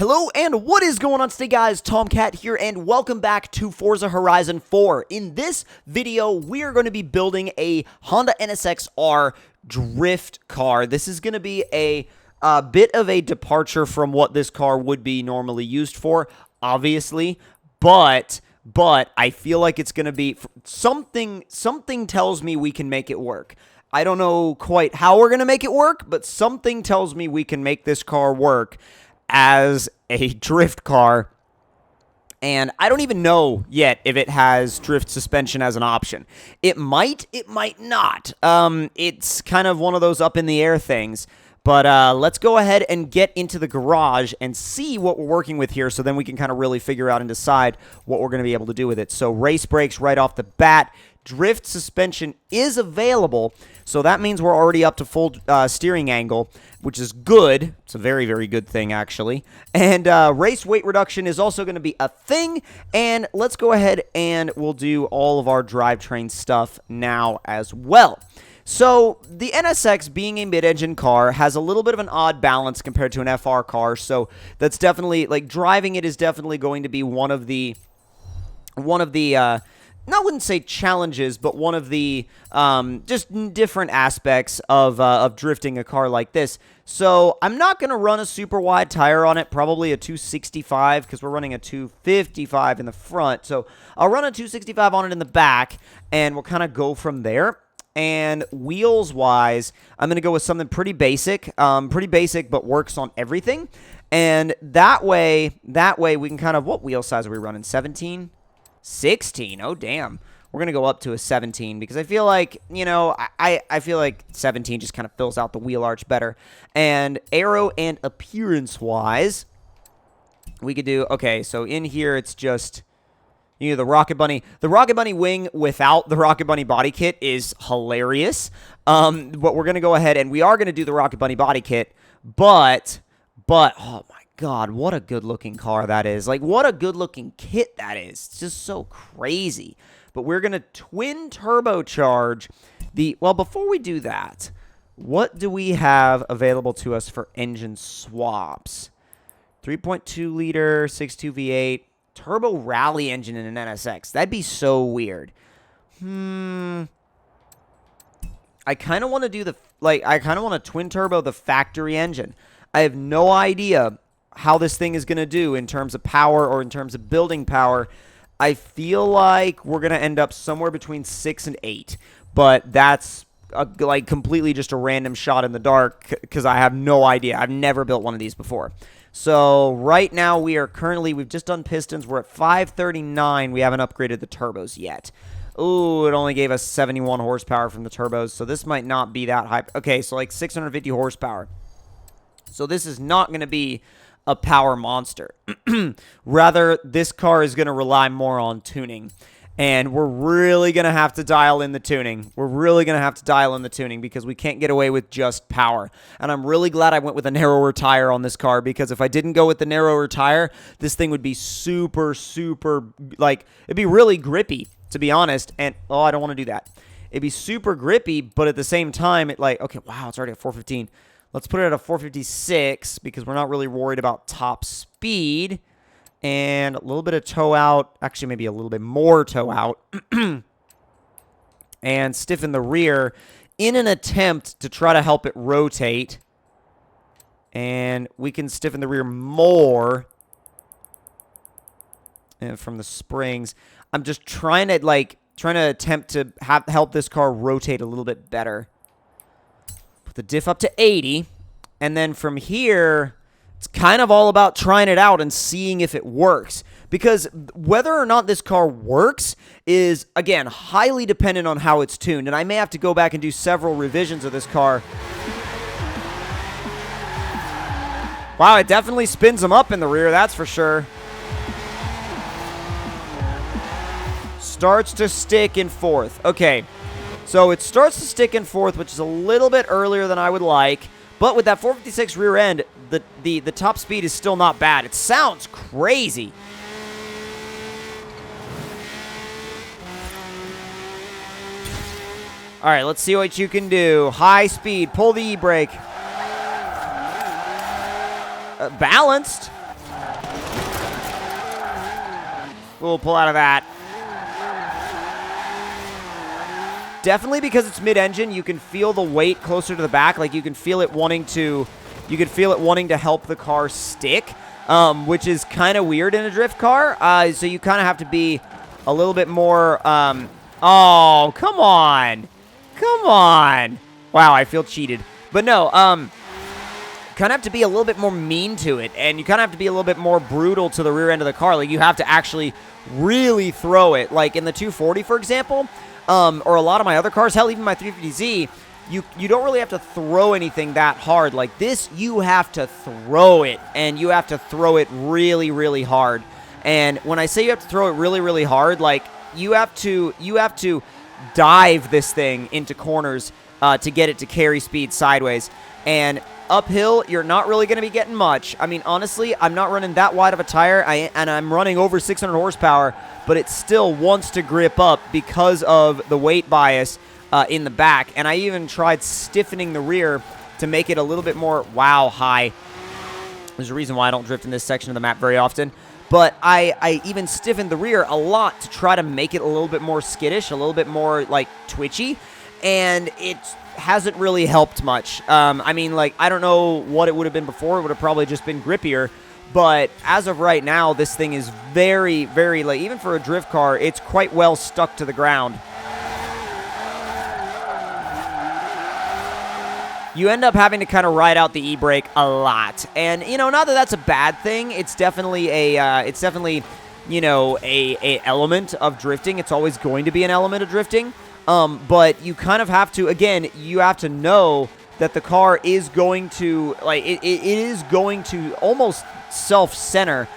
Hello and what is going on today, guys? Tomcat here and welcome back to Forza Horizon 4. In this video, we are going to be building a Honda NSX-R drift car. This is going to be a bit of a departure from what this car would be normally used for, obviously, but I feel like it's going to be something tells me we can make it work. I don't know quite how we're going to make it work, but something tells me we can make this car work as a drift car, and I don't even know yet if it has drift suspension as an option. It might not. It's kind of one of those up in the air things, but let's go ahead and get into the garage and see what we're working with here, so then we can kind of really figure out and decide what we're going to be able to do with it. So race brakes right off the bat. Drift suspension is available, so that means we're already up to full steering angle, which is good. It's a very, very good thing, actually. And race weight reduction is also going to be a thing, and let's go ahead and we'll do all of our drivetrain stuff now as well. So the NSX, being a mid-engine car, has a little bit of an odd balance compared to an FR car, so that's definitely, like, driving it is definitely going to be one of the I wouldn't say challenges, but one of the just different aspects of drifting a car like this. So I'm not going to run a super wide tire on it, probably a 265, because we're running a 255 in the front. So I'll run a 265 on it in the back, and we'll kind of go from there. And wheels-wise, I'm going to go with something pretty basic but works on everything. And that way we can kind of, what wheel size are we running, 17? 16. Oh, damn. We're going to go up to a 17 because I feel like, you know, I feel like 17 just kind of fills out the wheel arch better. And aero and appearance-wise, we could do, okay, so in here it's just, you know, the Rocket Bunny. The Rocket Bunny wing without the Rocket Bunny body kit is hilarious. But we're going to go ahead and we are going to do the Rocket Bunny body kit, but, oh my God, what a good-looking car that is. Like, what a good-looking kit that is. It's just so crazy. But we're going to twin turbocharge the... Well, before we do that, what do we have available to us for engine swaps? 3.2-liter, 6.2 V8, turbo rally engine in an NSX. That'd be so weird. I kind of want to do the... Like, I kind of want to twin turbo the factory engine. I have no idea how this thing is going to do in terms of power or in terms of building power. I feel like we're going to end up somewhere between 6 and 8, but that's like completely just a random shot in the dark because I have no idea. I've never built one of these before. So right now we've just done pistons. We're at 539. We haven't upgraded the turbos yet. Ooh, it only gave us 71 horsepower from the turbos, so this might not be that high. Okay, so like 650 horsepower. So this is not going to be a power monster. Rather, this car is going to rely more on tuning. And we're really going to have to dial in the tuning. Because we can't get away with just power. And I'm really glad I went with a narrower tire on this car, because if I didn't go with the narrower tire, this thing would be super, like, it'd be really grippy, to be honest. And, oh, I don't want to do that. It'd be super grippy, but at the same time, it like, okay, wow, it's already at 415. Let's put it at a 456 because we're not really worried about top speed. And a little bit of toe out. Actually, maybe a little bit more toe out. And stiffen the rear in an attempt to try to help it rotate. And we can stiffen the rear more. And from the springs. I'm just trying to attempt to help this car rotate a little bit better. Put the diff up to 80, and then from here, it's kind of all about trying it out and seeing if it works. Because whether or not this car works is, again, highly dependent on how it's tuned, and I may have to go back and do several revisions of this car. Wow, it definitely spins them up in the rear, that's for sure. Starts to stick in fourth. Okay. So it starts to stick in fourth, which is a little bit earlier than I would like. But with that 456 rear end, the top speed is still not bad. It sounds crazy. All right, let's see what you can do. High speed. Pull the e-brake. Balanced. We'll pull out of that. Definitely because it's mid-engine, you can feel the weight closer to the back. Like, you can feel it wanting to help the car stick, which is kind of weird in a drift car. So you kind of have to be a little bit more, oh, come on. Come on. Wow, I feel cheated. But no, kind of have to be a little bit more mean to it, and you kind of have to be a little bit more brutal to the rear end of the car. Like, you have to actually really throw it. Like, in the 240, for example, or a lot of my other cars, hell, even my 350Z, you don't really have to throw anything that hard. Like this, you have to throw it, and you have to throw it really, really hard. And when I say you have to throw it really, really hard, like you have to dive this thing into corners to get it to carry speed sideways. And uphill, you're not really going to be getting much. I mean, honestly, I'm not running that wide of a tire, and I'm running over 600 horsepower, but it still wants to grip up because of the weight bias in the back. And I even tried stiffening the rear to make it a little bit more, wow, high. There's a reason why I don't drift in this section of the map very often. But I even stiffened the rear a lot to try to make it a little bit more skittish, a little bit more, like, twitchy. And it hasn't really helped much. I mean, like, I don't know what it would have been before. It would have probably just been grippier. But as of right now, this thing is very, very, like, even for a drift car, it's quite well stuck to the ground. You end up having to kind of ride out the e-brake a lot. And, you know, not that that's a bad thing. It's definitely you know, a element of drifting. It's always going to be an element of drifting. But you kind of have to, again, you have to know that the car is going to, like, it is going to almost self-center.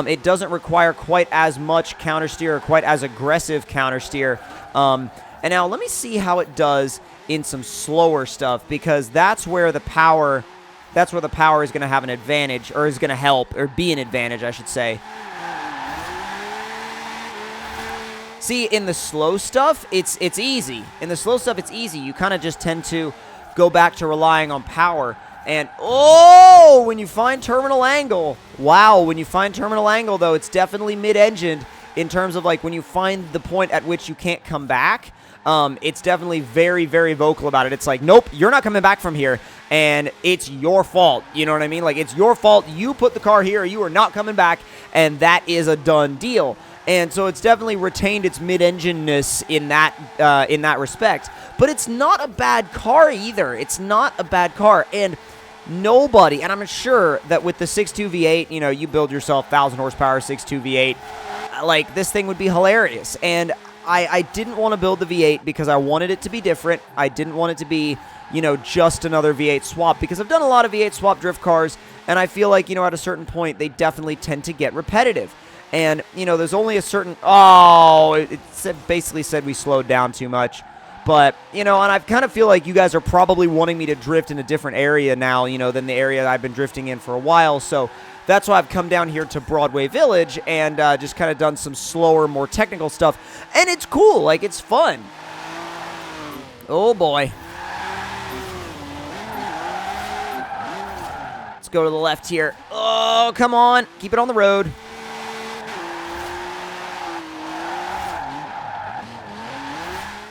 It doesn't require quite as much countersteer or quite as aggressive countersteer. And now let me see how it does in some slower stuff, because that's where the power is going to have an advantage, or is going to help, or be an advantage, I should say. See, in the slow stuff, it's easy. In the slow stuff, it's easy. You kind of just tend to go back to relying on power. And, oh, when you find terminal angle, wow, when you find terminal angle, though, it's definitely mid-engined in terms of, like, when you find the point at which you can't come back, it's definitely very, very vocal about it. It's like, nope, you're not coming back from here, and it's your fault. You know what I mean? Like, it's your fault. You put the car here, you are not coming back, and that is a done deal. And so it's definitely retained its mid-engineness in that respect. But it's not a bad car either. It's not a bad car. And nobody, and I'm sure that with the 6.2 V8, you know, you build yourself 1,000 horsepower 6.2 V8, like, this thing would be hilarious. And I didn't want to build the V8 because I wanted it to be different. I didn't want it to be, you know, just another V8 swap, because I've done a lot of V8 swap drift cars, and I feel like, you know, at a certain point, they definitely tend to get repetitive. And, you know, there's only a certain... Oh, it basically said we slowed down too much. But, you know, and I kind of feel like you guys are probably wanting me to drift in a different area now, you know, than the area I've been drifting in for a while. So that's why I've come down here to Broadway Village and just kind of done some slower, more technical stuff. And it's cool. Like, it's fun. Oh, boy. Let's go to the left here. Oh, come on. Keep it on the road.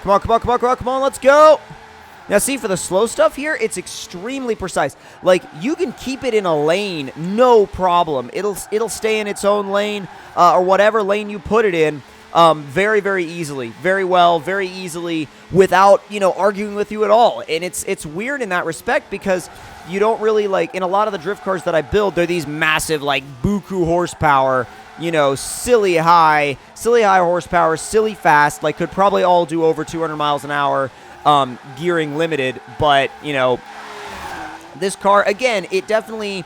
Come on, come on, come on, come on, come on, let's go. Now, see, for the slow stuff here, it's extremely precise. Like, you can keep it in a lane, no problem. It'll stay in its own lane, or whatever lane you put it in, very, very easily. Very well, very easily, without, you know, arguing with you at all. And it's weird in that respect, because you don't really, like, in a lot of the drift cars that I build, they're these massive, like, buku horsepower, you know, silly high horsepower, silly fast, like, could probably all do over 200 miles an hour, gearing limited. But, you know, this car, again, it definitely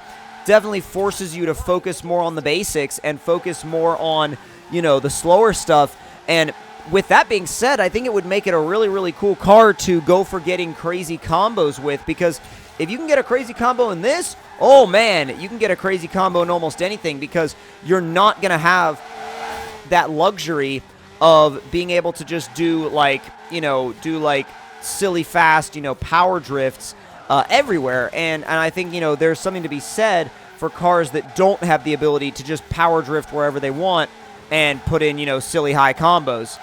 forces you to focus more on the basics and focus more on, you know, the slower stuff. And with that being said, I think it would make it a really, really cool car to go for getting crazy combos with, because if you can get a crazy combo in this, oh man, you can get a crazy combo in almost anything, because you're not going to have that luxury of being able to just do, like, you know, silly fast, you know, power drifts everywhere. And I think, you know, there's something to be said for cars that don't have the ability to just power drift wherever they want and put in, you know, silly high combos.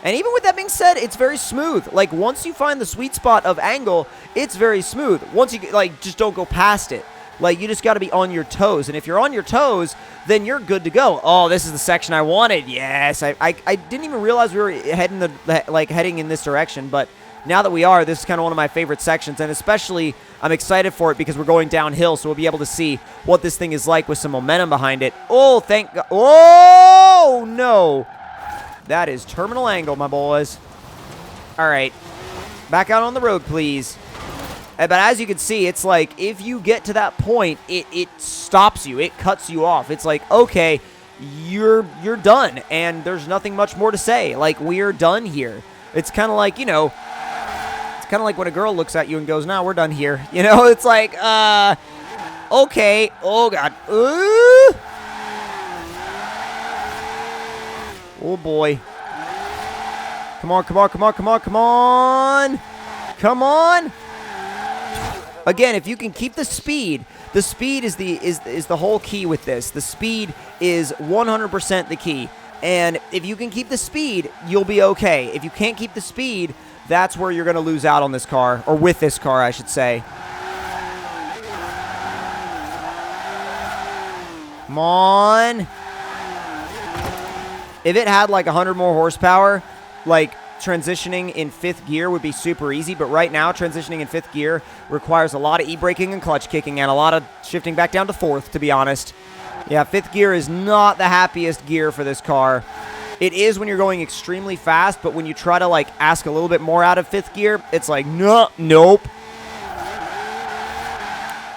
And even with that being said, it's very smooth. Like, once you find the sweet spot of angle, it's very smooth. Once you, like, just don't go past it. Like, you just got to be on your toes. And if you're on your toes, then you're good to go. Oh, this is the section I wanted. Yes. I didn't even realize we were heading in this direction. But now that we are, this is kind of one of my favorite sections. And especially, I'm excited for it because we're going downhill. So we'll be able to see what this thing is like with some momentum behind it. Oh, thank God. Oh, no. That is terminal angle, my boys. All right. Back out on the road, please. But as you can see, it's like if you get to that point, it stops you. It cuts you off. It's like, okay, you're done, and there's nothing much more to say. Like, we're done here. It's kind of like, you know, it's kind of like when a girl looks at you and goes, no, we're done here. You know, it's like, okay. Oh, God. Oh, boy. Come on, come on, come on, come on, come on. Come on. Again, if you can keep the speed is the whole key with this. The speed is 100% the key. And if you can keep the speed, you'll be okay. If you can't keep the speed, that's where you're going to lose out on this car, or with this car, I should say. Come on. If it had like 100 more horsepower, like transitioning in 5th gear would be super easy, but right now transitioning in 5th gear requires a lot of e-braking and clutch kicking and a lot of shifting back down to 4th, to be honest. Yeah, 5th gear is not the happiest gear for this car. It is when you're going extremely fast, but when you try to like ask a little bit more out of 5th gear, it's like, no, nope.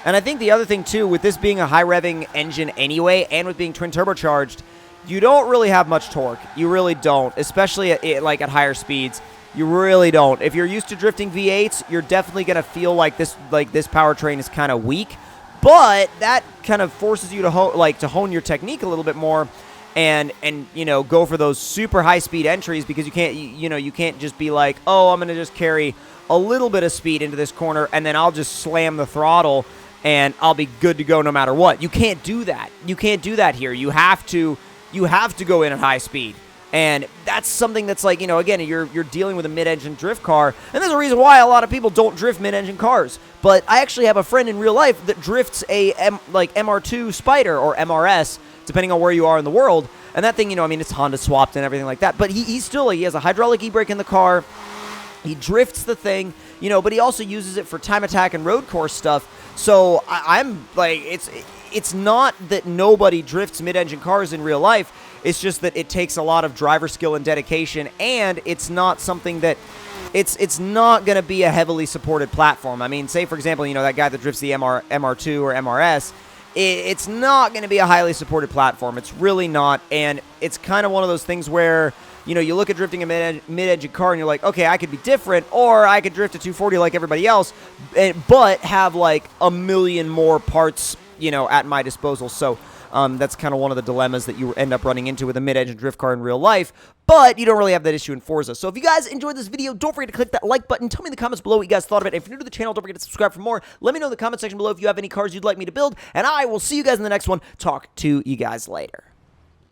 And I think the other thing too, with this being a high revving engine anyway, and with being twin turbocharged, you don't really have much torque. You really don't, especially at higher speeds. You really don't. If you're used to drifting V8s, you're definitely going to feel like this powertrain is kind of weak. But that kind of forces you to hone your technique a little bit more, and you know, go for those super high speed entries, because you can't just be like, oh, I'm going to just carry a little bit of speed into this corner and then I'll just slam the throttle and I'll be good to go no matter what. You can't do that. You can't do that here. You have to go in at high speed. And that's something that's like, you know, again, you're dealing with a mid-engine drift car. And there's a reason why a lot of people don't drift mid-engine cars. But I actually have a friend in real life that drifts a MR2 Spider, or MRS, depending on where you are in the world. And that thing, you know, I mean, it's Honda swapped and everything like that. But he has a hydraulic e-brake in the car. He drifts the thing, you know, but he also uses it for time attack and road course stuff. So I'm like, it's not that nobody drifts mid-engine cars in real life. It's just that it takes a lot of driver skill and dedication, and it's not something that it's not going to be a heavily supported platform. I mean, say, for example, you know, that guy that drifts the MR2 or MRS, it's not going to be a highly supported platform. It's really not, and it's kind of one of those things where, you know, you look at drifting a mid-engine car and you're like, okay, I could be different, or I could drift a 240 like everybody else, but have like a million more parts, you know, at my disposal. So that's kind of one of the dilemmas that you end up running into with a mid-engine drift car in real life, but you don't really have that issue in Forza. So if you guys enjoyed this video, don't forget to click that like button. Tell me in the comments below what you guys thought of it. If you're new to the channel, don't forget to subscribe for more. Let me know in the comment section below if you have any cars you'd like me to build, and I will see you guys in the next one. Talk to you guys later.